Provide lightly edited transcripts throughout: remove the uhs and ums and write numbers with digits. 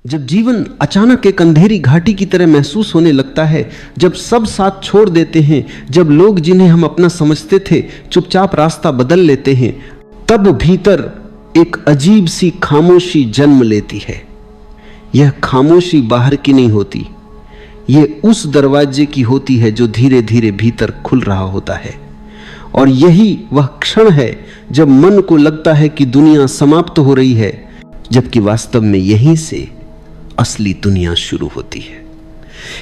जब जीवन अचानक एक अंधेरी घाटी की तरह महसूस होने लगता है, जब सब साथ छोड़ देते हैं, जब लोग जिन्हें हम अपना समझते थे चुपचाप रास्ता बदल लेते हैं, तब भीतर एक अजीब सी खामोशी जन्म लेती है। यह खामोशी बाहर की नहीं होती, यह उस दरवाजे की होती है जो धीरे धीरे भीतर खुल रहा होता है। और यही वह क्षण है जब मन को लगता है कि दुनिया समाप्त हो रही है, जबकि वास्तव में यहीं से असली दुनिया शुरू होती है।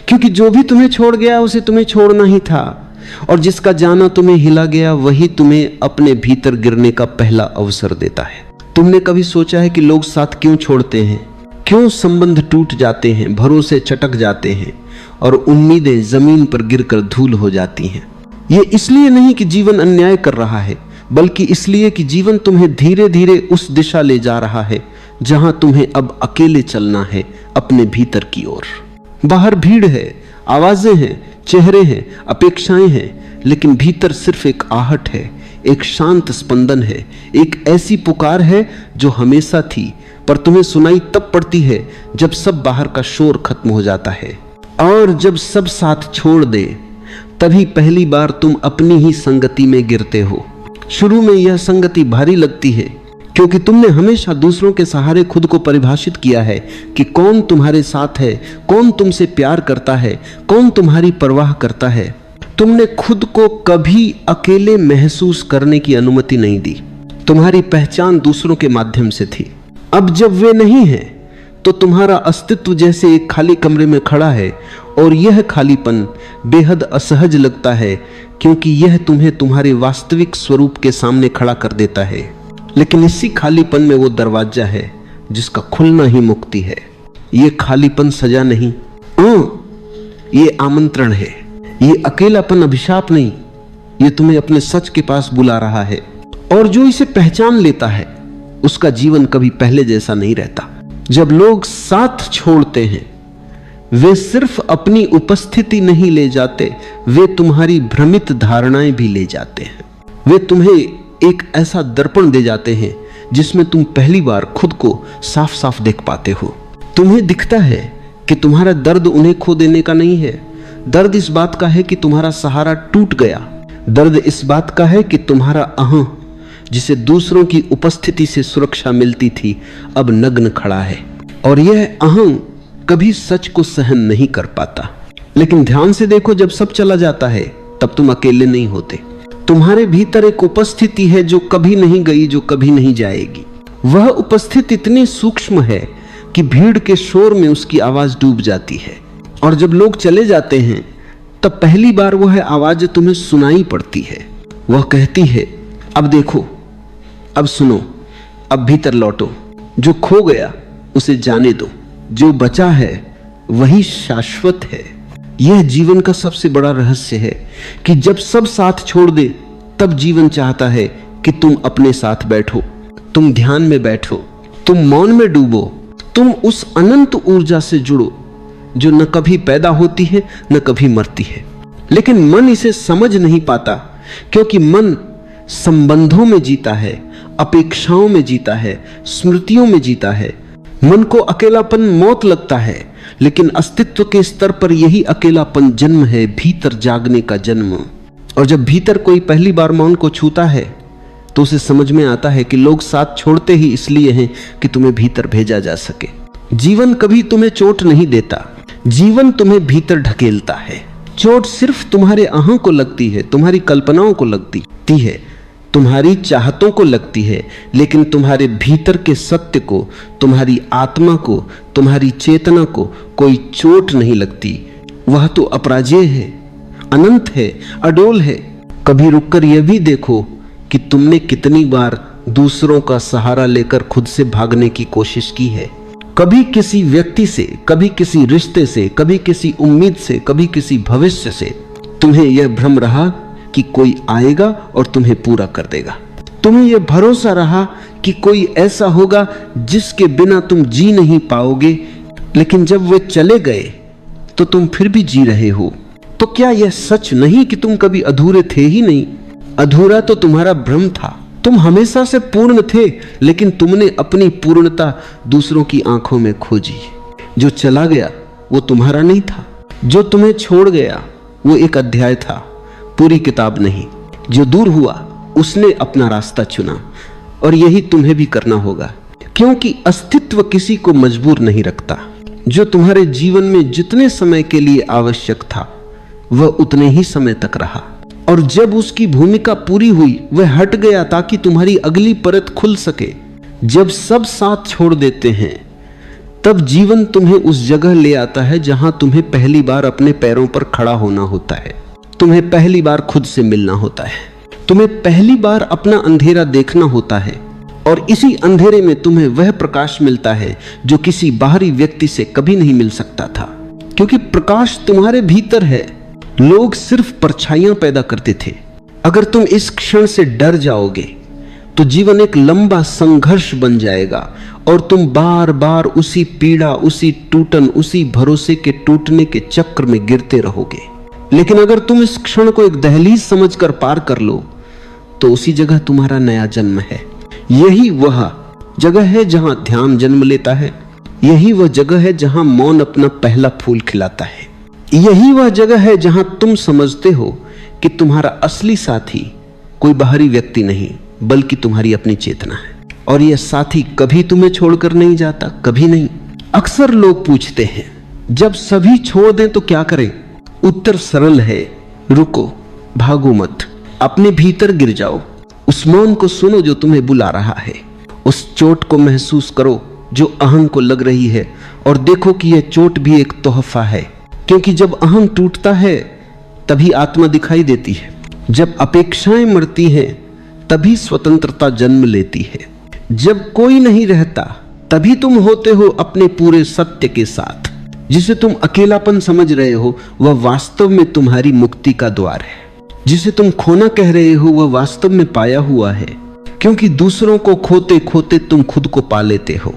क्योंकि जो भी तुम्हें छोड़ गया उसे तुम्हें छोड़ना ही था, और जिसका जाना तुम्हें हिला गया वही तुम्हें अपने भीतर गिरने का पहला अवसर देता है। तुमने कभी सोचा है कि लोग साथ क्यों छोड़ते हैं, क्यों संबंध टूट जाते हैं, भरोसे चटक जाते हैं और उम्मीदें जमीन पर गिरकर धूल हो जाती हैं? ये इसलिए नहीं कि जीवन अन्याय कर रहा है, बल्कि इसलिए कि जीवन तुम्हें धीरे धीरे उस दिशा ले जा रहा है जहां तुम्हें अब अकेले चलना है, अपने भीतर की ओर। बाहर भीड़ है, आवाजें हैं, चेहरे हैं, अपेक्षाएं हैं, लेकिन भीतर सिर्फ एक आहट है, एक शांत स्पंदन है, एक ऐसी पुकार है जो हमेशा थी, पर तुम्हें सुनाई तब पड़ती है जब सब बाहर का शोर खत्म हो जाता है। और जब सब साथ छोड़ दे, तभी पहली बार तुम अपनी ही संगति में गिरते हो। शुरू में यह संगति भारी लगती है, क्योंकि तुमने हमेशा दूसरों के सहारे खुद को परिभाषित किया है कि कौन तुम्हारे साथ है, कौन तुमसे प्यार करता है, कौन तुम्हारी परवाह करता है। तुमने खुद को कभी अकेले महसूस करने की अनुमति नहीं दी। तुम्हारी पहचान दूसरों के माध्यम से थी। अब जब वे नहीं हैं, तो तुम्हारा अस्तित्व जैसे एक खाली कमरे में खड़ा है, और यह खालीपन बेहद असहज लगता है, क्योंकि यह तुम्हें तुम्हारे वास्तविक स्वरूप के सामने खड़ा कर देता है। लेकिन इसी खालीपन में वो दरवाजा है जिसका खुलना ही मुक्ति है। ये खालीपन सजा नहीं, ये आमंत्रण है। ये अकेलापन अभिशाप नहीं, ये तुम्हें अपने सच के पास बुला रहा है। और जो इसे पहचान लेता है उसका जीवन कभी पहले जैसा नहीं रहता। जब लोग साथ छोड़ते हैं, वे सिर्फ अपनी उपस्थिति नहीं ले जाते, वे तुम्हारी भ्रमित धारणाएं भी ले जाते हैं। वे तुम्हें एक ऐसा दर्पण दे जाते हैं जिसमें तुम पहली बार खुद को साफ साफ देख पाते हो। तुम्हें दिखता है कि तुम्हारा दर्द उन्हें खो देने का नहीं है। दर्द इस बात का है कि तुम्हारा सहारा टूट गया। दर्द इस बात का है कि तुम्हारा अहं, जिसे दूसरों की उपस्थिति से सुरक्षा मिलती थी, अब नग्न खड़ा है। और यह अहं कभी सच को सहन नहीं कर पाता। लेकिन ध्यान से देखो, जब सब चला जाता है तब तुम अकेले नहीं होते। तुम्हारे भीतर एक उपस्थिति है जो कभी नहीं गई, जो कभी नहीं जाएगी। वह उपस्थिति इतनी सूक्ष्म है कि भीड़ के शोर में उसकी आवाज डूब जाती है। और जब लोग चले जाते हैं, तब पहली बार वह आवाज तुम्हें सुनाई पड़ती है। वह कहती है, अब देखो, अब सुनो, अब भीतर लौटो। जो खो गया उसे जाने दो, जो बचा है वही शाश्वत है। यह जीवन का सबसे बड़ा रहस्य है कि जब सब साथ छोड़ दे, तब जीवन चाहता है कि तुम अपने साथ बैठो, तुम ध्यान में बैठो, तुम मौन में डूबो, तुम उस अनंत ऊर्जा से जुड़ो जो न कभी पैदा होती है न कभी मरती है। लेकिन मन इसे समझ नहीं पाता, क्योंकि मन संबंधों में जीता है, अपेक्षाओं में जीता है, स्मृतियों में जीता है। मन को अकेलापन मौत लगता है, लेकिन अस्तित्व के स्तर पर यही अकेलापन जन्म है, भीतर जागने का जन्म। और जब भीतर कोई पहली बार मौन को छूता है, तो उसे समझ में आता है कि लोग साथ छोड़ते ही इसलिए हैं कि तुम्हें भीतर भेजा जा सके। जीवन कभी तुम्हें चोट नहीं देता, जीवन तुम्हें भीतर ढकेलता है। चोट सिर्फ तुम्हारे अहं को लगती है, तुम्हारी कल्पनाओं को लगती है, तुम्हारी चाहतों को लगती है, लेकिन तुम्हारे भीतर के सत्य को, तुम्हारी आत्मा को, तुम्हारी चेतना को कोई चोट नहीं लगती। वह तो अपराजेय है, अनंत है, अडोल है। कभी रुककर यह भी देखो कि तुमने कितनी बार दूसरों का सहारा लेकर खुद से भागने की कोशिश की है। कभी किसी व्यक्ति से, कभी किसी रिश्ते से, कभी किसी उम्मीद से, कभी किसी भविष्य से तुम्हें यह भ्रम रहा कि कोई आएगा और तुम्हें पूरा कर देगा। तुम्हें यह भरोसा रहा कि कोई ऐसा होगा जिसके बिना तुम जी नहीं पाओगे, लेकिन जब वे चले गए तो तुम फिर भी जी रहे हो। तो क्या यह सच नहीं कि तुम कभी अधूरे थे ही नहीं? अधूरा तो तुम्हारा भ्रम था। तुम हमेशा से पूर्ण थे, लेकिन तुमने अपनी पूर्णता दूसरों की आंखों में खोजी। जो चला गया वो तुम्हारा नहीं था, जो तुम्हें छोड़ गया वो एक अध्याय था, पूरी किताब नहीं। जो दूर हुआ उसने अपना रास्ता चुना, और यही तुम्हें भी करना होगा, क्योंकि अस्तित्व किसी को मजबूर नहीं रखता। जो तुम्हारे जीवन में जितने समय के लिए आवश्यक था वह उतने ही समय तक रहा, और जब उसकी भूमिका पूरी हुई वह हट गया ताकि तुम्हारी अगली परत खुल सके। जब सब साथ छोड़ देते हैं तब जीवन तुम्हें उस जगह ले आता है जहां तुम्हें पहली बार अपने पैरों पर खड़ा होना होता है, तुम्हें पहली बार खुद से मिलना होता है, तुम्हें पहली बार अपना अंधेरा देखना होता है, और इसी अंधेरे में तुम्हें वह प्रकाश मिलता है जो किसी बाहरी व्यक्ति से कभी नहीं मिल सकता था, क्योंकि प्रकाश तुम्हारे भीतर है। लोग सिर्फ परछाइयां पैदा करते थे। अगर तुम इस क्षण से डर जाओगे तो जीवन एक लंबा संघर्ष बन जाएगा, और तुम बार बार उसी पीड़ा, उसी टूटन, उसी भरोसे के टूटने के चक्र में गिरते रहोगे। लेकिन अगर तुम इस क्षण को एक दहलीज समझकर पार कर लो तो उसी जगह तुम्हारा नया जन्म है। यही वह जगह है जहां ध्यान जन्म लेता है, यही वह जगह है जहां मौन अपना पहला फूल खिलाता है, यही वह जगह है जहां तुम समझते हो कि तुम्हारा असली साथी कोई बाहरी व्यक्ति नहीं बल्कि तुम्हारी अपनी चेतना है, और यह साथी कभी तुम्हें छोड़कर नहीं जाता, कभी नहीं। अक्सर लोग पूछते हैं जब सभी छोड़ दें तो क्या करें? उत्तर सरल है, रुको, भागो मत, अपने भीतर गिर जाओ, उस मौन को सुनो जो तुम्हें बुला रहा है, उस चोट को महसूस करो जो अहं को लग रही है, और देखो कि यह चोट भी एक तोहफा है, क्योंकि जब अहं टूटता है तभी आत्मा दिखाई देती है, जब अपेक्षाएं मरती हैं तभी स्वतंत्रता जन्म लेती है, जब कोई नहीं रहता तभी तुम होते हो अपने पूरे सत्य के साथ। जिसे तुम अकेलापन समझ रहे हो वह वास्तव में तुम्हारी मुक्ति का द्वार है, जिसे तुम खोना कह रहे हो वह वास्तव में पाया हुआ है, क्योंकि दूसरों को खोते खोते तुम खुद को पा लेते हो,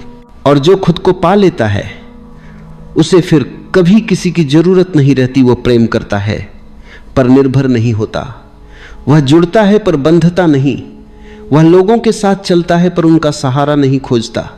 और जो खुद को पा लेता है उसे फिर कभी किसी की जरूरत नहीं रहती। वो प्रेम करता है पर निर्भर नहीं होता, वह जुड़ता है पर बंधता नहीं, वह लोगों के साथ चलता है पर उनका सहारा नहीं खोजता।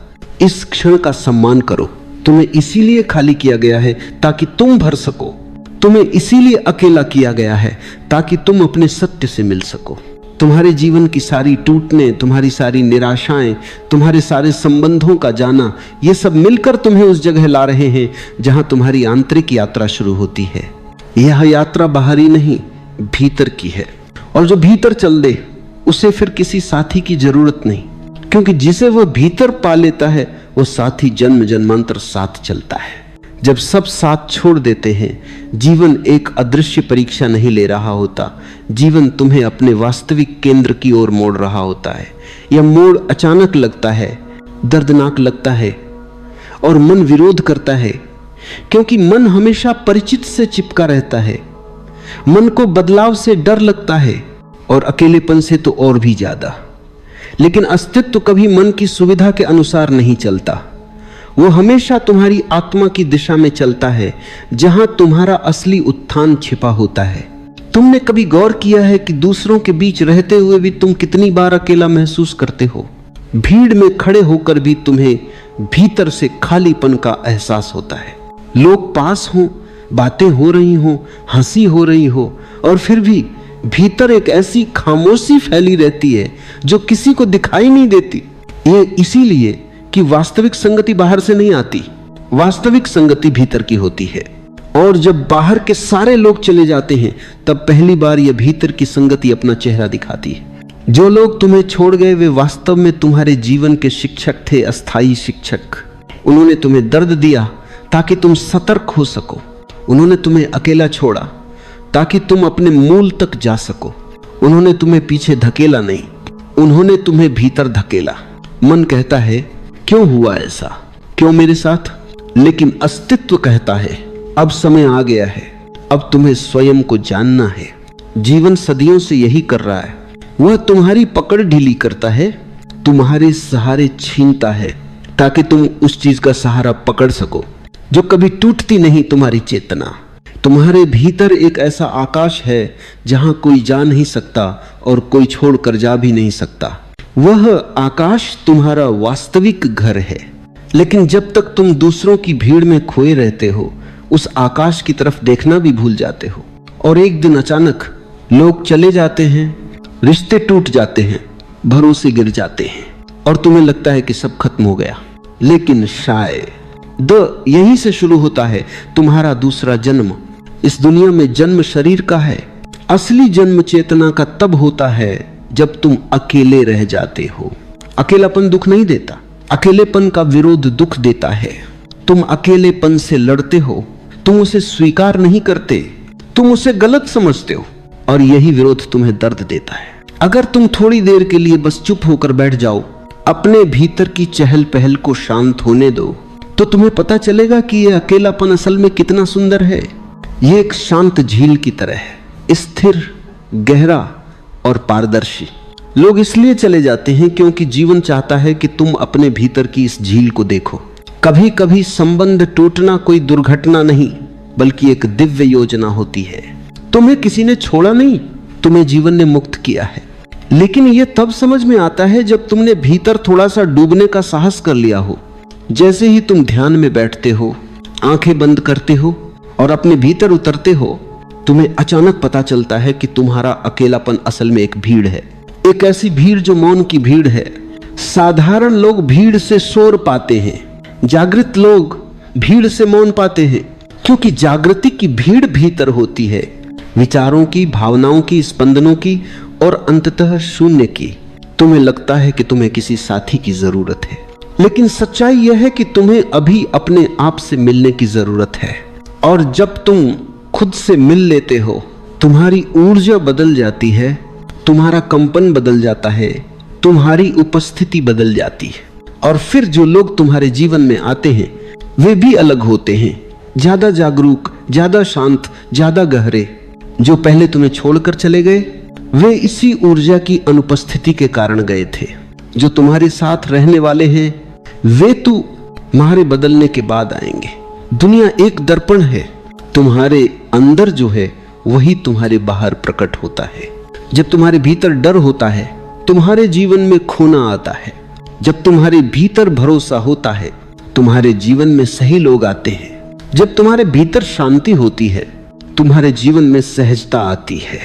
इस क्षण का सम्मान करो, तुम्हें इसीलिए खाली किया गया है ताकि तुम भर सको, तुम्हें इसीलिए अकेला किया गया है ताकि तुम अपने सत्य से मिल सको। तुम्हारे जीवन की सारी टूटने, तुम्हारी सारी निराशाएं, तुम्हारे सारे संबंधों का जाना, ये सब मिलकर तुम्हें उस जगह ला रहे हैं जहां तुम्हारी आंतरिक यात्रा शुरू होती है। यह यात्रा बाहरी नहीं, भीतर की है, और जो भीतर चल दे उसे फिर किसी साथी की जरूरत नहीं, क्योंकि जिसे वह भीतर पा लेता है वो साथी जन्म जन्मांतर साथ चलता है। जब सब साथ छोड़ देते हैं, जीवन एक अदृश्य परीक्षा नहीं ले रहा होता, जीवन तुम्हें अपने वास्तविक केंद्र की ओर मोड़ रहा होता है। यह मोड़ अचानक लगता है, दर्दनाक लगता है, और मन विरोध करता है, क्योंकि मन हमेशा परिचित से चिपका रहता है। मन को बदलाव से डर लगता है, और अकेलेपन से तो और भी ज्यादा। लेकिन अस्तित्व कभी मन की सुविधा के अनुसार नहीं चलता, वो हमेशा तुम्हारी आत्मा की दिशा में चलता है जहां तुम्हारा असली उत्थान छिपा होता है। तुमने कभी गौर किया है कि दूसरों के बीच रहते हुए भी तुम कितनी बार अकेला महसूस करते हो? भीड़ में खड़े होकर भी तुम्हें भीतर से खालीपन का एहसास होता है। लोग पास हों, बातें हो रही हों, हंसी हो रही हो, और फिर भी भीतर एक ऐसी खामोशी फैली रहती है जो किसी को दिखाई नहीं देती। ये इसीलिए कि वास्तविक संगति बाहर से नहीं आती, वास्तविक संगति भीतर की होती है। और जब बाहर के सारे लोग चले जाते हैं तब पहली बार यह भीतर की संगति अपना चेहरा दिखाती है। जो लोग तुम्हें छोड़ गए वे वास्तव में तुम्हारे जीवन के शिक्षक थे, अस्थायी शिक्षक। उन्होंने तुम्हें दर्द दिया ताकि तुम सतर्क हो सको, उन्होंने तुम्हें अकेला छोड़ा ताकि तुम अपने मूल तक जा सको। उन्होंने तुम्हें पीछे धकेला नहीं, उन्होंने तुम्हें भीतर धकेला। मन कहता है क्यों हुआ ऐसा, क्यों मेरे साथ? लेकिन अस्तित्व कहता है अब समय आ गया है, अब तुम्हें स्वयं को जानना है। जीवन सदियों से यही कर रहा है, वह तुम्हारी पकड़ ढीली करता है, तुम्हारे सहारे छीनता है ताकि तुम उस चीज का सहारा पकड़ सको जो कभी टूटती नहीं, तुम्हारी चेतना। तुम्हारे भीतर एक ऐसा आकाश है जहां कोई जा नहीं सकता और कोई छोड़कर जा भी नहीं सकता। वह आकाश तुम्हारा वास्तविक घर है, लेकिन जब तक तुम दूसरों की भीड़ में खोए रहते हो, उस आकाश की तरफ देखना भी भूल जाते हो। और एक दिन अचानक लोग चले जाते हैं, रिश्ते टूट जाते हैं, भरोसे गिर जाते हैं और तुम्हें लगता है कि सब खत्म हो गया। लेकिन शायद यहीं से शुरू होता है तुम्हारा दूसरा जन्म। इस दुनिया में जन्म शरीर का है, असली जन्म चेतना का तब होता है जब तुम अकेले रह जाते हो। अकेलापन दुख नहीं देता, अकेलेपन का विरोध दुख देता है। तुम अकेलेपन से लड़ते हो, तुम उसे स्वीकार नहीं करते, तुम उसे गलत समझते हो और यही विरोध तुम्हें दर्द देता है। अगर तुम थोड़ी देर के लिए बस चुप होकर बैठ जाओ, अपने भीतर की चहल पहल को शांत होने दो, तो तुम्हें पता चलेगा कि यह अकेलापन असल में कितना सुंदर है। यह एक शांत झील की तरह है, स्थिर, गहरा और पारदर्शी। लोग इसलिए चले जाते हैं क्योंकि जीवन चाहता है कि तुम अपने भीतर की इस झील को देखो। कभी कभी संबंध टूटना कोई दुर्घटना नहीं, बल्कि एक दिव्य योजना होती है। तुम्हें किसी ने छोड़ा नहीं, तुम्हें जीवन ने मुक्त किया है। लेकिन यह तब समझ में आता है जब तुमने भीतर थोड़ा सा डूबने का साहस कर लिया हो। जैसे ही तुम ध्यान में बैठते हो, आंखें बंद करते हो और अपने भीतर उतरते हो, तुम्हें अचानक पता चलता है कि तुम्हारा अकेलापन असल में एक भीड़ है, एक ऐसी भीड़ जो मौन की भीड़ है। साधारण लोग भीड़ से शोर पाते हैं, जागृत लोग भीड़ से मौन पाते हैं, क्योंकि जागृति की भीड़ भीतर होती है, विचारों की, भावनाओं की, स्पंदनों की और अंततः शून्य की। तुम्हें लगता है कि तुम्हें किसी साथी की जरूरत है, लेकिन सच्चाई यह है कि तुम्हें अभी अपने आप से मिलने की जरूरत है। और जब तुम खुद से मिल लेते हो, तुम्हारी ऊर्जा बदल जाती है, तुम्हारा कंपन बदल जाता है, तुम्हारी उपस्थिति बदल जाती है। और फिर जो लोग तुम्हारे जीवन में आते हैं वे भी अलग होते हैं, ज्यादा जागरूक, ज्यादा शांत, ज्यादा गहरे। जो पहले तुम्हें छोड़कर चले गए वे इसी ऊर्जा की अनुपस्थिति के कारण गए थे। जो तुम्हारे साथ रहने वाले हैं वे तुम्हारे बदलने के बाद आएंगे। दुनिया एक दर्पण है, तुम्हारे अंदर जो है वही तुम्हारे बाहर प्रकट होता है। जब तुम्हारे भीतर डर होता है, तुम्हारे जीवन में खोना आता है। जब तुम्हारे भीतर भरोसा होता है, तुम्हारे जीवन में सही लोग आते हैं। जब तुम्हारे भीतर शांति होती है, तुम्हारे जीवन में सहजता आती है।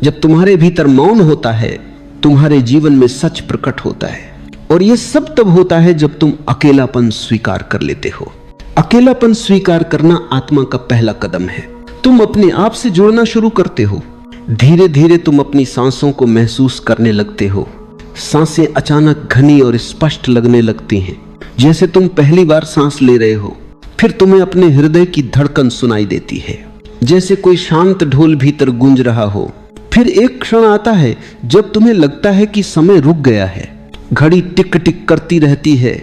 जब तुम्हारे भीतर मौन होता है, तुम्हारे जीवन में सच प्रकट होता है। और यह सब तब होता है जब तुम अकेलापन स्वीकार कर लेते हो। अकेलापन स्वीकार करना आत्मा का पहला कदम है। तुम अपने आप से जुड़ना शुरू करते हो। धीरे धीरे तुम अपनी सांसों को महसूस करने लगते हो। सांसें अचानक घनी और स्पष्ट लगने लगती हैं, जैसे तुम पहली बार सांस ले रहे हो। फिर तुम्हें अपने हृदय की धड़कन सुनाई देती है, जैसे कोई शांत ढोल भीतर गूंज रहा हो। फिर एक क्षण आता है जब तुम्हें लगता है कि समय रुक गया है। घड़ी टिक टिक करती रहती है,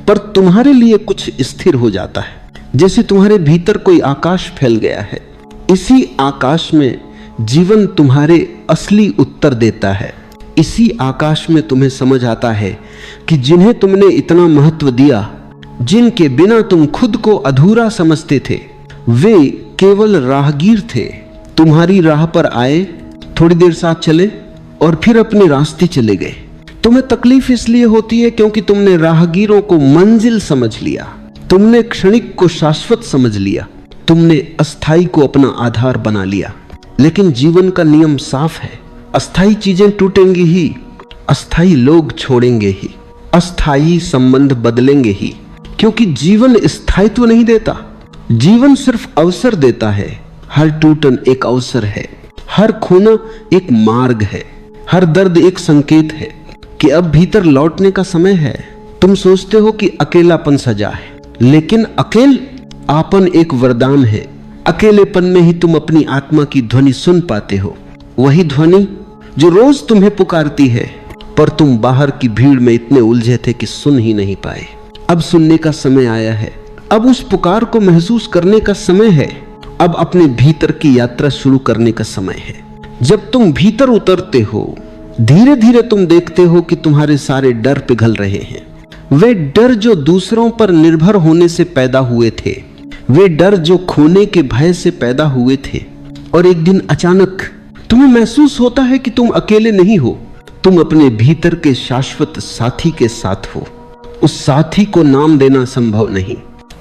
पर तुम्हारे लिए कुछ स्थिर हो जाता है, जैसे तुम्हारे भीतर कोई आकाश फैल गया है। इसी आकाश में जीवन तुम्हारे असली उत्तर देता है। इसी आकाश में तुम्हें समझ आता है कि जिन्हें तुमने इतना महत्व दिया, जिनके बिना तुम खुद को अधूरा समझते थे, वे केवल राहगीर थे। तुम्हारी राह पर आए, थोड़ी देर साथ चले और फिर अपने रास्ते चले गए। तुम्हें तकलीफ इसलिए होती है क्योंकि तुमने राहगीरों को मंजिल समझ लिया, तुमने क्षणिक को शाश्वत समझ लिया, तुमने अस्थाई को अपना आधार बना लिया। लेकिन जीवन का नियम साफ है, अस्थाई चीजें टूटेंगी ही, अस्थाई लोग छोड़ेंगे ही, अस्थाई संबंध बदलेंगे ही, क्योंकि जीवन स्थायित्व नहीं देता। जीवन सिर्फ अवसर देता है। हर टूटन एक अवसर है, हर खोना एक मार्ग है, हर दर्द एक संकेत है कि अब भीतर लौटने का समय है। तुम सोचते हो कि अकेलापन सजा है, लेकिन अकेलापन एक वरदान है। अकेलेपन में ही तुम अपनी आत्मा की ध्वनि सुन पाते हो, वही ध्वनि जो रोज तुम्हें पुकारती है, पर तुम बाहर की भीड़ में इतने उलझे थे कि सुन ही नहीं पाए। अब सुनने का समय आया है, अब उस पुकार को महसूस करने का समय है, अब अपने भीतर की यात्रा शुरू करने का समय है। जब तुम भीतर उतरते हो, धीरे धीरे तुम देखते हो कि तुम्हारे सारे डर पिघल रहे हैं। वे डर जो दूसरों पर निर्भर होने से पैदा हुए थे, वे डर जो खोने के भय से पैदा हुए थे। और एक दिन अचानक तुम्हें महसूस होता है कि तुम अकेले नहीं हो, तुम अपने भीतर के शाश्वत साथी के साथ हो। उस साथी को नाम देना संभव नहीं।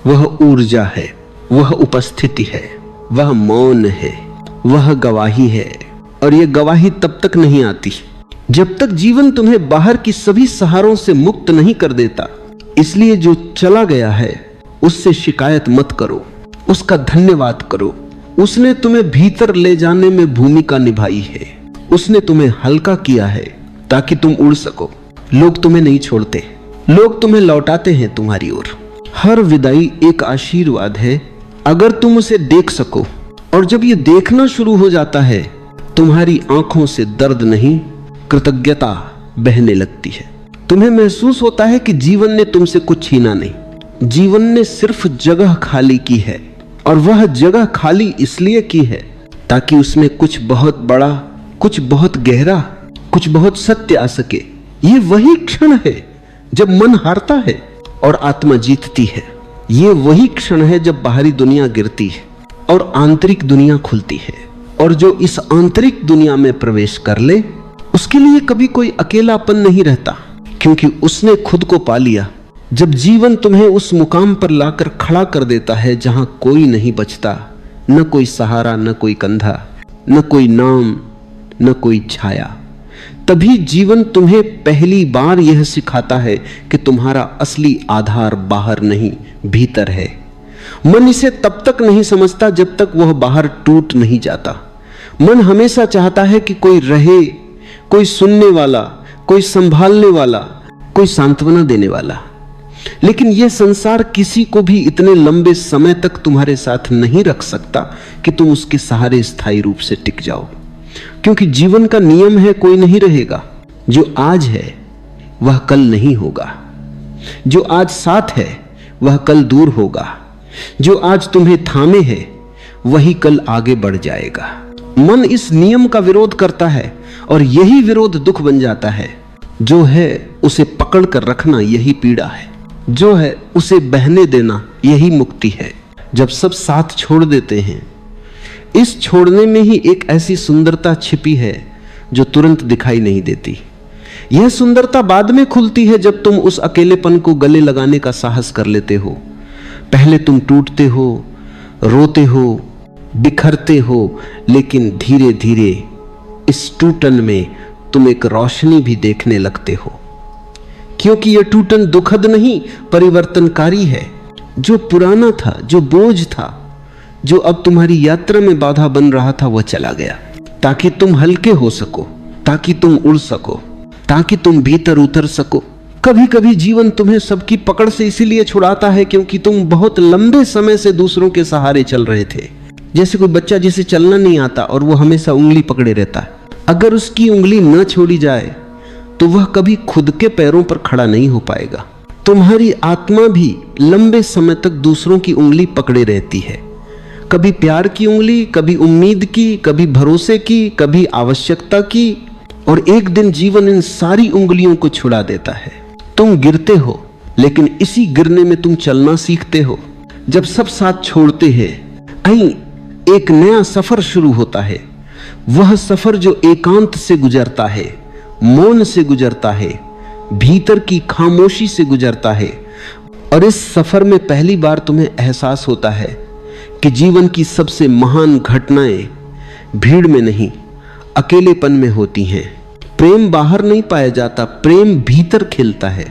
वह ऊर्जा है, वह उपस्थिति है, वह मौन है, वह गवाही है। और यह गवाही तब तक नहीं आती जब तक जीवन तुम्हें बाहर की सभी सहारों से मुक्त नहीं कर देता। इसलिए जो चला गया है उससे शिकायत मत करो, उसका धन्यवाद करो। उसने तुम्हें भीतर ले जाने में भूमिका निभाई है। उसने तुम्हें हल्का किया है ताकि तुम उड़ सको। लोग तुम्हें नहीं छोड़ते, लोग तुम्हें लौटाते हैं तुम्हारी ओर। हर विदाई एक आशीर्वाद है अगर तुम उसे देख सको। और जब ये देखना शुरू हो जाता है, तुम्हारी आंखों से दर्द नहीं, कृतज्ञता बहने लगती है। तुम्हें महसूस होता है कि जीवन ने तुमसे कुछ छीना नहीं, जीवन ने सिर्फ जगह खाली की है। और वह जगह खाली इसलिए की है ताकि उसमें कुछ बहुत बड़ा, कुछ बहुत गहरा, कुछ बहुत सत्य आ सके। ये वही क्षण है जब मन हारता है और आत्मा जीतती है। ये वही क्षण है जब बाहरी दुनिया गिरती है और आंतरिक दुनिया खुलती है। और जो इस आंतरिक दुनिया में प्रवेश कर ले, उसके लिए कभी कोई अकेलापन नहीं रहता, क्योंकि उसने खुद को पा लिया। जब जीवन तुम्हें उस मुकाम पर लाकर खड़ा कर देता है जहां कोई नहीं बचता, न कोई सहारा, न कोई कंधा, न कोई नाम, न कोई छाया, तभी जीवन तुम्हें पहली बार यह सिखाता है कि तुम्हारा असली आधार बाहर नहीं, भीतर है। मन इसे तब तक नहीं समझता जब तक वह बाहर टूट नहीं जाता। मन हमेशा चाहता है कि कोई रहे, कोई सुनने वाला, कोई संभालने वाला, कोई सांत्वना देने वाला। लेकिन यह संसार किसी को भी इतने लंबे समय तक तुम्हारे साथ नहीं रख सकता कि तुम उसके सहारे स्थायी रूप से टिक जाओ, क्योंकि जीवन का नियम है कोई नहीं रहेगा। जो आज है वह कल नहीं होगा, जो आज साथ है वह कल दूर होगा, जो आज तुम्हें थामे है वही कल आगे बढ़ जाएगा। मन इस नियम का विरोध करता है और यही विरोध दुख बन जाता है। जो है उसे पकड़ कर रखना यही पीड़ा है, जो है उसे बहने देना यही मुक्ति है। जब सब साथ छोड़ देते हैं, इस छोड़ने में ही एक ऐसी सुंदरता छिपी है जो तुरंत दिखाई नहीं देती। यह सुंदरता बाद में खुलती है जब तुम उस अकेलेपन को गले लगाने का साहस कर लेते हो। पहले तुम टूटते हो, रोते हो, बिखरते हो, लेकिन धीरे धीरे इस टूटन में तुम एक रोशनी भी देखने लगते हो, क्योंकि यह टूटन दुखद नहीं, परिवर्तनकारी है। जो पुराना था, जो बोझ था, जो अब तुम्हारी यात्रा में बाधा बन रहा था, वह चला गया, ताकि तुम हल्के हो सको, ताकि तुम उड़ सको, ताकि तुम भीतर उतर सको। कभी कभी जीवन तुम्हें सबकी पकड़ से इसीलिए छुड़ाता है क्योंकि तुम बहुत लंबे समय से दूसरों के सहारे चल रहे थे। जैसे कोई बच्चा जिसे चलना नहीं आता और वो हमेशा उंगली पकड़े रहता है। अगर उसकी उंगली न छोड़ी जाए तो वह कभी खुद के पैरों पर खड़ा नहीं हो पाएगा। तुम्हारी आत्मा भी लंबे समय तक दूसरों की उंगली पकड़े रहती है, कभी प्यार की उंगली, कभी उम्मीद की, कभी भरोसे की, कभी आवश्यकता की। और एक दिन जीवन इन सारी उंगलियों को छुड़ा देता है। तुम गिरते हो, लेकिन इसी गिरने में तुम चलना सीखते हो। जब सब साथ छोड़ते हैं, एक नया सफर शुरू होता है। वह सफर जो एकांत से गुजरता है, मौन से गुजरता है, भीतर की खामोशी से गुजरता है। और इस सफर में पहली बार तुम्हें एहसास होता है कि जीवन की सबसे महान घटनाएं भीड़ में नहीं, अकेलेपन में होती हैं। प्रेम बाहर नहीं पाया जाता, प्रेम भीतर खिलता है।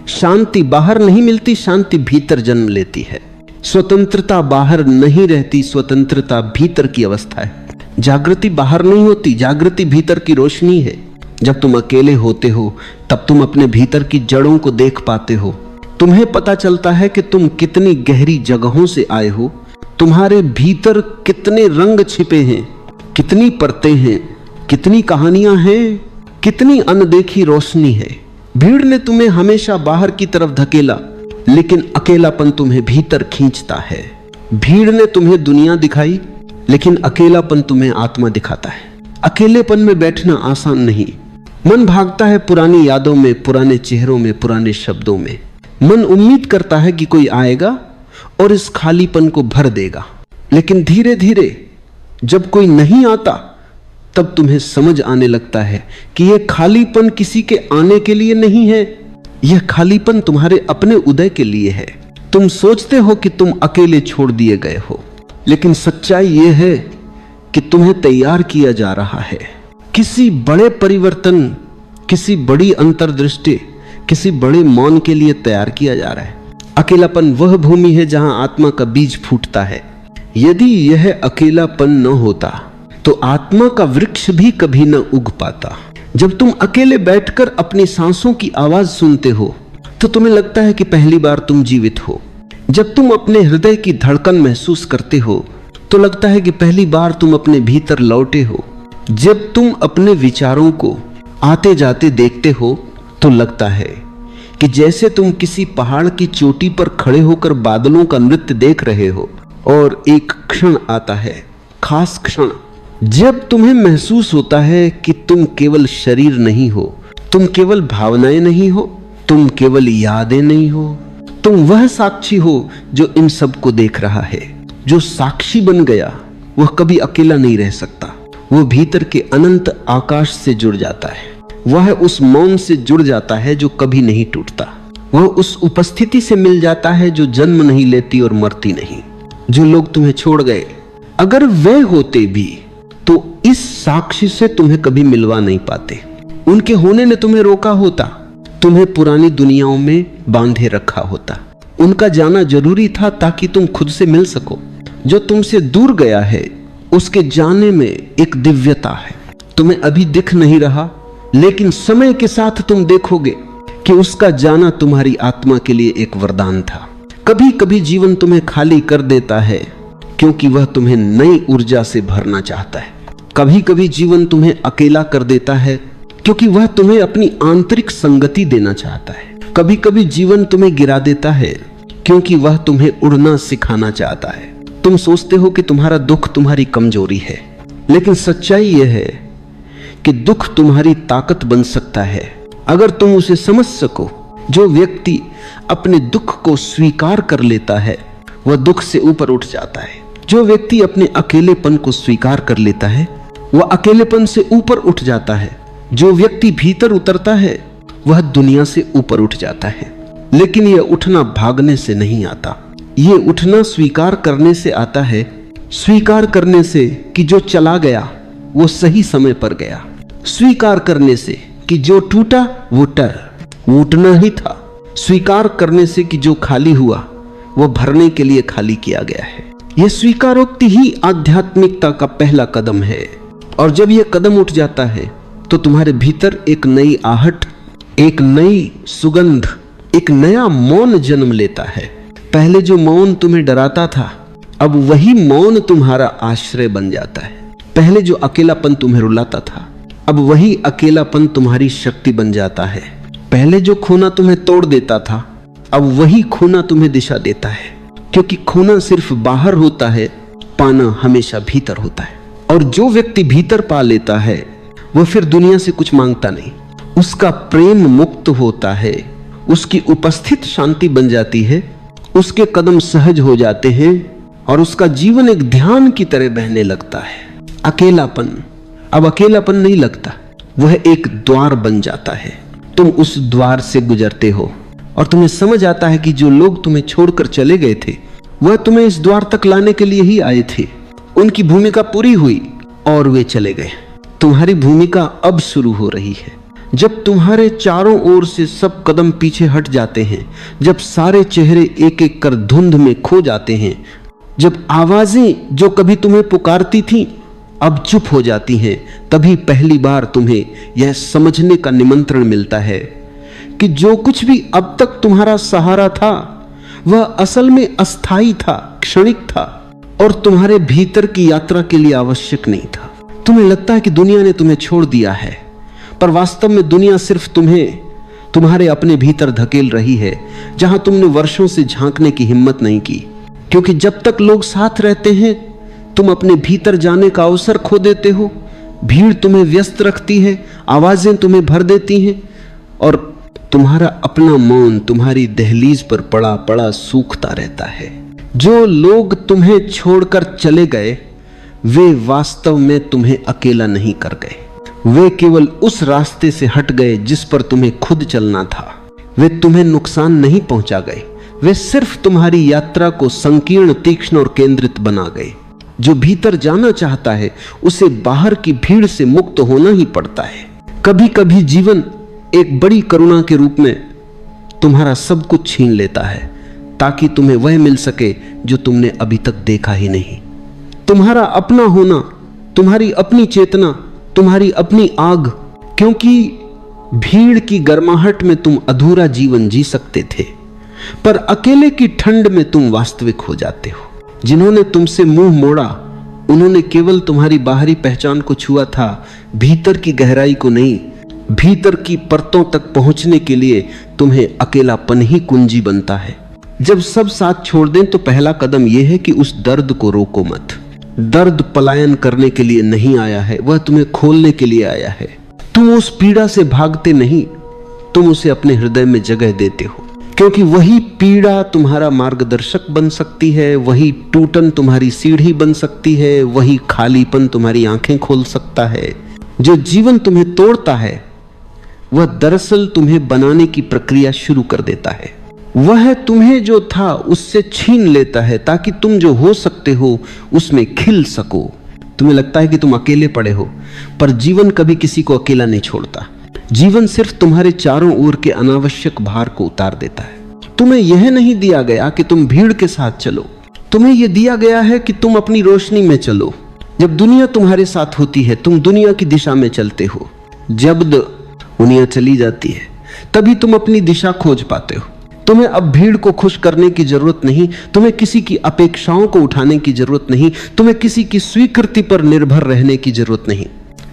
शांति बाहर नहीं मिलती, शांति भीतर जन्म लेती है। स्वतंत्रता बाहर नहीं रहती, स्वतंत्रता भीतर की अवस्था है। जागृति बाहर नहीं होती, जागृति भीतर की रोशनी है। जब तुम अकेले होते हो तब तुम अपने भीतर की जड़ों को देख पाते हो। तुम्हें पता चलता है कि तुम कितनी गहरी जगहों से आए हो, तुम्हारे भीतर कितने रंग छिपे हैं, कितनी परतें हैं, कितनी कहानियां हैं, कितनी अनदेखी रोशनी है। भीड़ ने तुम्हें हमेशा बाहर की तरफ धकेला, लेकिन अकेलापन तुम्हें भीतर खींचता है। भीड़ ने तुम्हें दुनिया दिखाई, लेकिन अकेलापन तुम्हें आत्मा दिखाता है। अकेलेपन में बैठना आसान नहीं। मन भागता है पुरानी यादों में, पुराने चेहरों में, पुराने शब्दों में। मन उम्मीद करता है कि कोई आएगा और इस खालीपन को भर देगा, लेकिन धीरे धीरे जब कोई नहीं आता तब तुम्हें समझ आने लगता है कि यह खालीपन किसी के आने के लिए नहीं है, यह खालीपन तुम्हारे अपने उदय के लिए है। तुम सोचते हो कि तुम अकेले छोड़ दिए गए हो, लेकिन सच्चाई यह है कि तुम्हें तैयार किया जा रहा है किसी बड़े परिवर्तन, किसी बड़ी अंतर्दृष्टि, किसी बड़े मौन के लिए तैयार किया जा रहा है। अकेलापन वह भूमि है जहां आत्मा का बीज फूटता है। यदि यह अकेलापन न होता तो आत्मा का वृक्ष भी कभी न उग पाता। जब तुम अकेले बैठकर अपनी सांसों की आवाज सुनते हो तो तुम्हें लगता है कि पहली बार तुम जीवित हो। जब तुम अपने हृदय की धड़कन महसूस करते हो तो लगता है कि पहली बार तुम अपने भीतर लौटे हो। जब तुम अपने विचारों को आते जाते देखते हो तो लगता है कि जैसे तुम किसी पहाड़ की चोटी पर खड़े होकर बादलों का नृत्य देख रहे हो। और एक क्षण आता है, खास क्षण, जब तुम्हें महसूस होता है कि तुम केवल शरीर नहीं हो, तुम केवल भावनाएं नहीं हो, तुम केवल यादें नहीं हो, तुम वह साक्षी हो जो इन सब को देख रहा है। जो साक्षी बन गया वह कभी अकेला नहीं रह सकता। वह भीतर के अनंत आकाश से जुड़ जाता है। वह उस मौन से जुड़ जाता है जो कभी नहीं टूटता। वह उस उपस्थिति से मिल जाता है जो जन्म नहीं लेती और मरती नहीं। जो लोग तुम्हें छोड़ गए, अगर वे होते भी तो इस साक्षी से तुम्हें कभी मिलवा नहीं पाते। उनके होने ने तुम्हें रोका होता, तुम्हें पुरानी दुनियाओं में बांधे रखा होता। उनका जाना जरूरी था ताकि तुम खुद से मिल सको। जो तुमसे दूर गया है उसके जाने में एक दिव्यता है। तुम्हें अभी दिख नहीं रहा, लेकिन समय के साथ तुम देखोगे कि उसका जाना तुम्हारी आत्मा के लिए एक वरदान था। कभी कभी जीवन तुम्हें खाली कर देता है क्योंकि वह तुम्हें नई ऊर्जा से भरना चाहता है। कभी कभी जीवन तुम्हें अकेला कर देता है क्योंकि वह तुम्हें अपनी आंतरिक संगति देना चाहता है। कभी कभी जीवन तुम्हें गिरा देता है क्योंकि वह तुम्हें उड़ना सिखाना चाहता है। तुम सोचते हो कि तुम्हारा दुख तुम्हारी कमजोरी है, लेकिन सच्चाई यह है कि दुख तुम्हारी ताकत बन सकता है अगर तुम उसे समझ सको। जो व्यक्ति अपने दुख को स्वीकार कर लेता है वह दुख से ऊपर उठ जाता है। जो व्यक्ति अपने अकेलेपन को स्वीकार कर लेता है वह अकेलेपन से ऊपर उठ जाता है। जो व्यक्ति भीतर उतरता है वह दुनिया से ऊपर उठ जाता है। लेकिन यह उठना भागने से नहीं आता, यह उठना स्वीकार करने से आता है। स्वीकार करने से कि जो चला गया वो सही समय पर गया। स्वीकार करने से कि जो टूटा वो टूटना ही था। स्वीकार करने से कि जो खाली हुआ वो भरने के लिए खाली किया गया है। यह स्वीकारोक्ति ही आध्यात्मिकता का पहला कदम है। और जब यह कदम उठ जाता है तो तुम्हारे भीतर एक नई आहट, एक नई सुगंध, एक नया मौन जन्म लेता है। पहले जो मौन तुम्हें डराता था अब वही मौन तुम्हारा आश्रय बन जाता है। पहले जो अकेलापन तुम्हें रुलाता था अब वही अकेलापन तुम्हारी शक्ति बन जाता है। पहले जो खोना तुम्हें तोड़ देता था अब वही खोना तुम्हें दिशा देता है। क्योंकि खोना सिर्फ बाहर होता है, पाना हमेशा भीतर होता है। और जो व्यक्ति भीतर पा लेता है वह फिर दुनिया से कुछ मांगता नहीं। उसका प्रेम मुक्त होता है, उसकी उपस्थित शांति बन जाती है, उसके कदम सहज हो जाते हैं और उसका जीवन एक ध्यान की तरह बहने लगता है। अकेलापन अब अकेलापन नहीं लगता, वह एक द्वार बन जाता है। तुम उस द्वार से गुजरते हो और तुम्हें समझ आता है कि जो लोग तुम्हें छोड़कर चले गए थे वह तुम्हें इस द्वार तक लाने के लिए ही आए थे। उनकी भूमिका पूरी हुई और वे चले गए। तुम्हारी भूमिका अब शुरू हो रही है। जब तुम्हारे चारों ओर से सब कदम पीछे हट जाते हैं, जब सारे चेहरे एक एक कर धुंध में खो जाते हैं, जब आवाजें जो कभी तुम्हें पुकारती थीं अब चुप हो जाती हैं, तभी पहली बार तुम्हें यह समझने का निमंत्रण मिलता है कि जो कुछ भी अब तक तुम्हारा सहारा था वह असल में अस्थाई था, क्षणिक था और तुम्हारे भीतर की यात्रा के लिए आवश्यक नहीं था। तुम्हें लगता है कि दुनिया ने तुम्हें छोड़ दिया है, पर वास्तव में दुनिया सिर्फ तुम्हें तुम्हारे अपने भीतर धकेल रही है, जहां तुमने वर्षों से झांकने की हिम्मत नहीं की। क्योंकि जब तक लोग साथ रहते हैं तुम अपने भीतर जाने का अवसर खो देते हो। भीड़ तुम्हें व्यस्त रखती है, आवाजें तुम्हें भर देती हैं और तुम्हारा अपना मौन तुम्हारी दहलीज पर पड़ा पड़ा सूखता रहता है। जो लोग तुम्हें छोड़कर चले गए वे वास्तव में तुम्हें अकेला नहीं कर गए, वे केवल उस रास्ते से हट गए जिस पर तुम्हें खुद चलना था। वे तुम्हें नुकसान नहीं पहुंचा गए, वे सिर्फ तुम्हारी यात्रा को संकीर्ण, तीक्ष्ण और केंद्रित बना गए। जो भीतर जाना चाहता है उसे बाहर की भीड़ से मुक्त होना ही पड़ता है। कभी कभी जीवन एक बड़ी करुणा के रूप में तुम्हारा सब कुछ छीन लेता है ताकि तुम्हें वह मिल सके जो तुमने अभी तक देखा ही नहीं। तुम्हारा अपना होना, तुम्हारी अपनी चेतना, तुम्हारी अपनी आग। क्योंकि भीड़ की गर्माहट में तुम अधूरा जीवन जी सकते थे, पर अकेले की ठंड में तुम वास्तविक हो जाते हो। जिन्होंने तुमसे मुंह मोड़ा उन्होंने केवल तुम्हारी बाहरी पहचान को छुआ था, भीतर की गहराई को नहीं। भीतर की परतों तक पहुंचने के लिए तुम्हें अकेलापन ही कुंजी बनता है। जब सब साथ छोड़ दें तो पहला कदम यह है कि उस दर्द को रोको मत। दर्द पलायन करने के लिए नहीं आया है, वह तुम्हें खोलने के लिए आया है। तुम उस पीड़ा से भागते नहीं, तुम उसे अपने हृदय में जगह देते हो, क्योंकि वही पीड़ा तुम्हारा मार्गदर्शक बन सकती है, वही टूटन तुम्हारी सीढ़ी बन सकती है, वही खालीपन तुम्हारी आंखें खोल सकता है। जो जीवन तुम्हें तोड़ता है वह दरअसल तुम्हें बनाने की प्रक्रिया शुरू कर देता है। वह तुम्हें जो था उससे छीन लेता है ताकि तुम जो हो सकते हो उसमें खिल सको। तुम्हें लगता है कि तुम अकेले पड़े हो, पर जीवन कभी किसी को अकेला नहीं छोड़ता। जीवन सिर्फ तुम्हारे चारों ओर के अनावश्यक भार को उतार देता है। तुम्हें यह नहीं दिया गया कि तुम भीड़ के साथ चलो, तुम्हें यह दिया गया है कि तुम अपनी रोशनी में चलो। जब दुनिया तुम्हारे साथ होती है तुम दुनिया की दिशा में चलते हो। जब दुनिया चली जाती है तभी तुम अपनी दिशा खोज पाते हो। तुम्हें अब भीड़ को खुश करने की जरूरत नहीं, तुम्हें किसी की अपेक्षाओं को उठाने की जरूरत नहीं, तुम्हें किसी की स्वीकृति पर निर्भर रहने की जरूरत नहीं।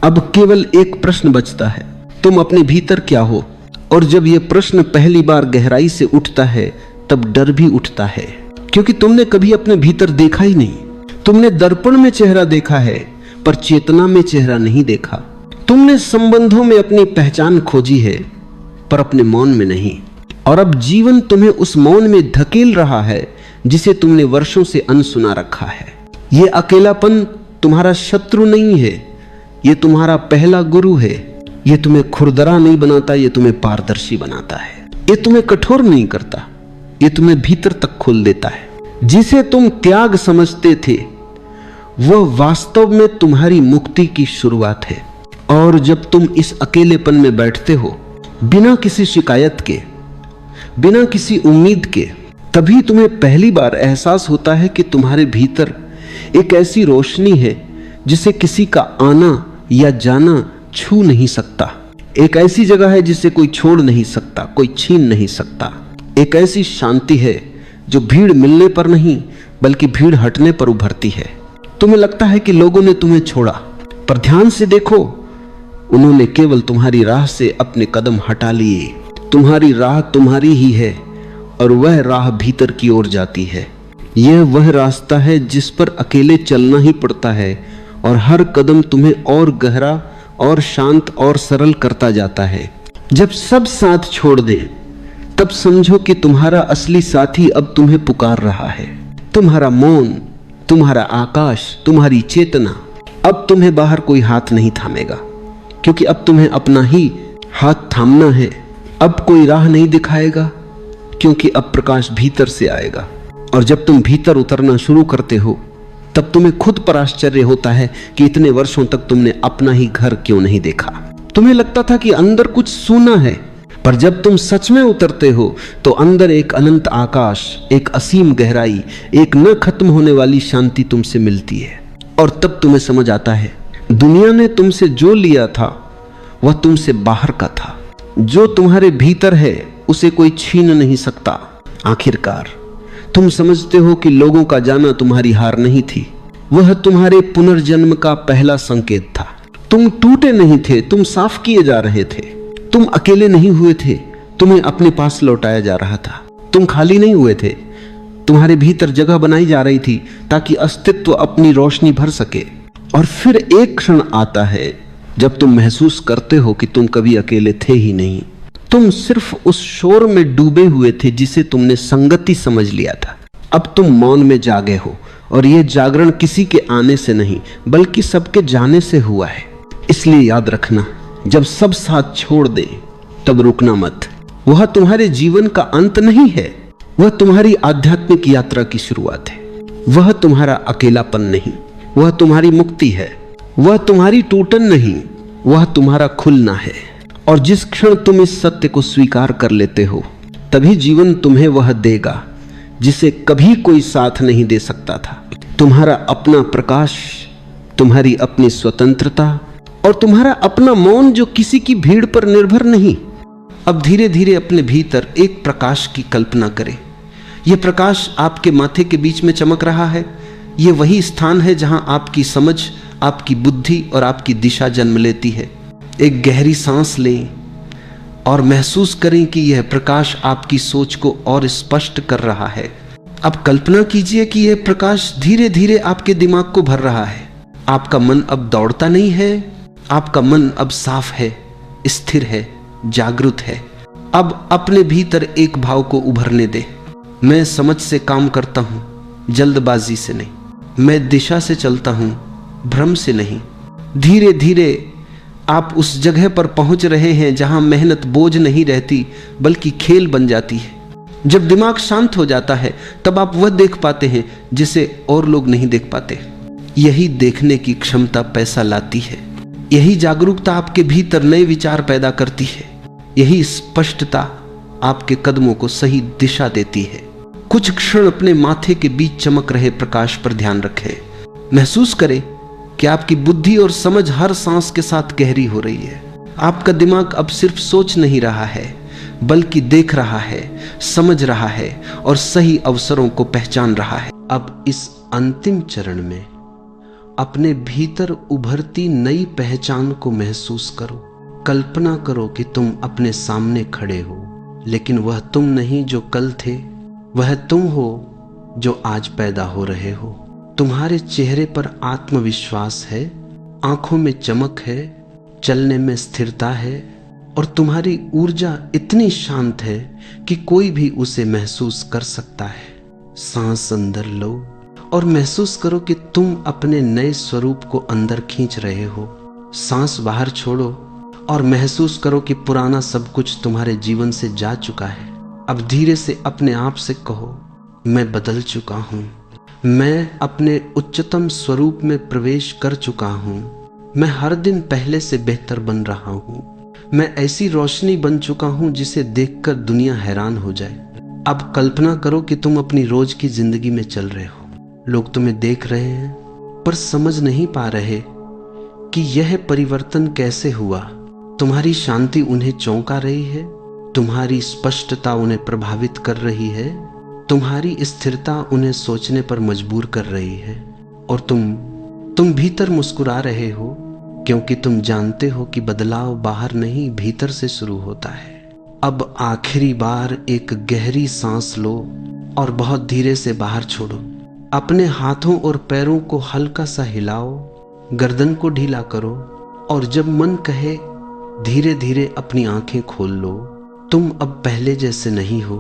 अब केवल एक प्रश्न बचता है, तुम अपने भीतर क्या हो? और जब यह प्रश्न पहली बार गहराई से उठता है तब डर भी उठता है, क्योंकि तुमने कभी अपने भीतर देखा ही नहीं। तुमने दर्पण में चेहरा देखा है पर चेतना में चेहरा नहीं देखा। तुमने संबंधों में अपनी पहचान खोजी है पर अपने मौन में नहीं। और अब जीवन तुम्हें उस मौन में धकेल रहा है जिसे तुमने वर्षों से अनसुना रखा है। यह अकेलापन तुम्हारा शत्रु नहीं है, यह तुम्हारा पहला गुरु है। यह तुम्हें खुरदरा नहीं बनाता, यह तुम्हें पारदर्शी बनाता है। यह तुम्हें कठोर नहीं करता, यह तुम्हें भीतर तक खोल देता है। जिसे तुम त्याग समझते थे वह वास्तव में तुम्हारी मुक्ति की शुरुआत है। और जब तुम इस अकेलेपन में बैठते हो बिना किसी शिकायत के, बिना किसी उम्मीद के, तभी तुम्हें पहली बार एहसास होता है कि तुम्हारे भीतर एक ऐसी रोशनी है जिसे किसी का आना या जाना छू नहीं सकता। एक ऐसी जगह है जिसे कोई छोड़ नहीं सकता, कोई छीन नहीं सकता। एक ऐसी शांति है जो भीड़ मिलने पर नहीं बल्कि भीड़ हटने पर उभरती है। तुम्हें लगता है कि लोगों ने तुम्हें छोड़ा, पर ध्यान से देखो, उन्होंने केवल तुम्हारी राह से अपने कदम हटा लिए। तुम्हारी राह तुम्हारी ही है और वह राह भीतर की ओर जाती है। यह वह रास्ता है जिस पर अकेले चलना ही पड़ता है और हर कदम तुम्हें और गहरा और शांत और सरल करता जाता है। जब सब साथ छोड़ दे तब समझो कि तुम्हारा असली साथी अब तुम्हें पुकार रहा है। तुम्हारा मौन, तुम्हारा आकाश, तुम्हारी चेतना। अब तुम्हें बाहर कोई हाथ नहीं थामेगा, क्योंकि अब तुम्हें अपना ही हाथ थामना है। अब कोई राह नहीं दिखाएगा, क्योंकि अब प्रकाश भीतर से आएगा। और जब तुम भीतर उतरना शुरू करते हो तब तुम्हें खुद पर आश्चर्य होता है कि इतने वर्षों तक तुमने अपना ही घर क्यों नहीं देखा। तुम्हें लगता था कि अंदर कुछ सूना है, पर जब तुम सच में उतरते हो तो अंदर एक अनंत आकाश, एक असीम गहराई, एक न खत्म होने वाली शांति तुमसे मिलती है। और तब तुम्हें समझ आता है दुनिया ने तुमसे जो लिया था वह तुमसे बाहर का था। जो तुम्हारे भीतर है उसे कोई छीन नहीं सकता। आखिरकार तुम समझते हो कि लोगों का जाना तुम्हारी हार नहीं थी, वह तुम्हारे पुनर्जन्म का पहला संकेत था। तुम टूटे नहीं थे, तुम साफ किए जा रहे थे। तुम अकेले नहीं हुए थे, तुम्हें अपने पास लौटाया जा रहा था। तुम खाली नहीं हुए थे, तुम्हारे भीतर जगह बनाई जा रही थी ताकि अस्तित्व अपनी रोशनी भर सके। और फिर एक क्षण आता है जब तुम महसूस करते हो कि तुम कभी अकेले थे ही नहीं। तुम सिर्फ उस शोर में डूबे हुए थे जिसे तुमने संगति समझ लिया था। अब तुम मौन में जागे हो और यह जागरण किसी के आने से नहीं बल्कि सबके जाने से हुआ है। इसलिए याद रखना, जब सब साथ छोड़ दे तब रुकना मत। वह तुम्हारे जीवन का अंत नहीं है, वह तुम्हारी आध्यात्मिक यात्रा की शुरुआत है। वह तुम्हारा अकेलापन नहीं, वह तुम्हारी मुक्ति है। वह तुम्हारी टूटन नहीं, वह तुम्हारा खुलना है। और जिस क्षण तुम इस सत्य को स्वीकार कर लेते हो, तभी जीवन तुम्हें वह देगा जिसे कभी कोई साथ नहीं दे सकता था। तुम्हारा अपना प्रकाश, तुम्हारी अपनी स्वतंत्रता और तुम्हारा अपना मौन जो किसी की भीड़ पर निर्भर नहीं। अब धीरे धीरे अपने भीतर एक प्रकाश की कल्पना करें। यह प्रकाश आपके माथे के बीच में चमक रहा है। यह वही स्थान है जहां आपकी समझ, आपकी बुद्धि और आपकी दिशा जन्म लेती है। एक गहरी सांस लें और महसूस करें कि यह प्रकाश आपकी सोच को और स्पष्ट कर रहा है। अब कल्पना कीजिए कि यह प्रकाश धीरे धीरे आपके दिमाग को भर रहा है। आपका मन अब दौड़ता नहीं है, आपका मन अब साफ है, स्थिर है, जागरूक है। अब अपने भीतर एक भाव को उभरने दे। मैं समझ से काम करता हूं, जल्दबाजी से नहीं। मैं दिशा से चलता हूं, भ्रम से नहीं। धीरे धीरे आप उस जगह पर पहुंच रहे हैं जहां मेहनत बोझ नहीं रहती बल्कि खेल बन जाती है। जब दिमाग शांत हो जाता है तब आप वह देख पाते हैं जिसे और लोग नहीं देख पाते। यही देखने की क्षमता पैसा लाती है। यही जागरूकता आपके भीतर नए विचार पैदा करती है। यही स्पष्टता आपके कदमों को सही दिशा देती है। कुछ क्षण अपने माथे के बीच चमक रहे प्रकाश पर ध्यान रखें। महसूस करें कि आपकी बुद्धि और समझ हर सांस के साथ गहरी हो रही है। आपका दिमाग अब सिर्फ सोच नहीं रहा है बल्कि देख रहा है, समझ रहा है और सही अवसरों को पहचान रहा है। अब इस अंतिम चरण में अपने भीतर उभरती नई पहचान को महसूस करो। कल्पना करो कि तुम अपने सामने खड़े हो, लेकिन वह तुम नहीं जो कल थे, वह तुम हो जो आज पैदा हो रहे हो। तुम्हारे चेहरे पर आत्मविश्वास है, आंखों में चमक है, चलने में स्थिरता है और तुम्हारी ऊर्जा इतनी शांत है कि कोई भी उसे महसूस कर सकता है। सांस अंदर लो और महसूस करो कि तुम अपने नए स्वरूप को अंदर खींच रहे हो। सांस बाहर छोड़ो और महसूस करो कि पुराना सब कुछ तुम्हारे जीवन से जा चुका है। अब धीरे से अपने आप से कहो, मैं बदल चुका हूं, मैं अपने उच्चतम स्वरूप में प्रवेश कर चुका हूं। मैं हर दिन पहले से बेहतर बन रहा हूं। मैं ऐसी रोशनी बन चुका हूं जिसे देखकर दुनिया हैरान हो जाए। अब कल्पना करो कि तुम अपनी रोज की जिंदगी में चल रहे हो। लोग तुम्हें देख रहे हैं पर समझ नहीं पा रहे कि यह परिवर्तन कैसे हुआ। तुम्हारी शांति उन्हें चौंका रही है, तुम्हारी स्पष्टता उन्हें प्रभावित कर रही है, तुम्हारी स्थिरता उन्हें सोचने पर मजबूर कर रही है और तुम भीतर मुस्कुरा रहे हो क्योंकि तुम जानते हो कि बदलाव बाहर नहीं भीतर से शुरू होता है। अब आखिरी बार एक गहरी सांस लो और बहुत धीरे से बाहर छोड़ो। अपने हाथों और पैरों को हल्का सा हिलाओ, गर्दन को ढीला करो और जब मन कहे धीरे धीरे अपनी आंखें खोल लो। तुम अब पहले जैसे नहीं हो,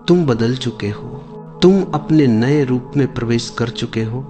तुम बदल चुके हो। तुम अपने नए रूप में प्रवेश कर चुके हो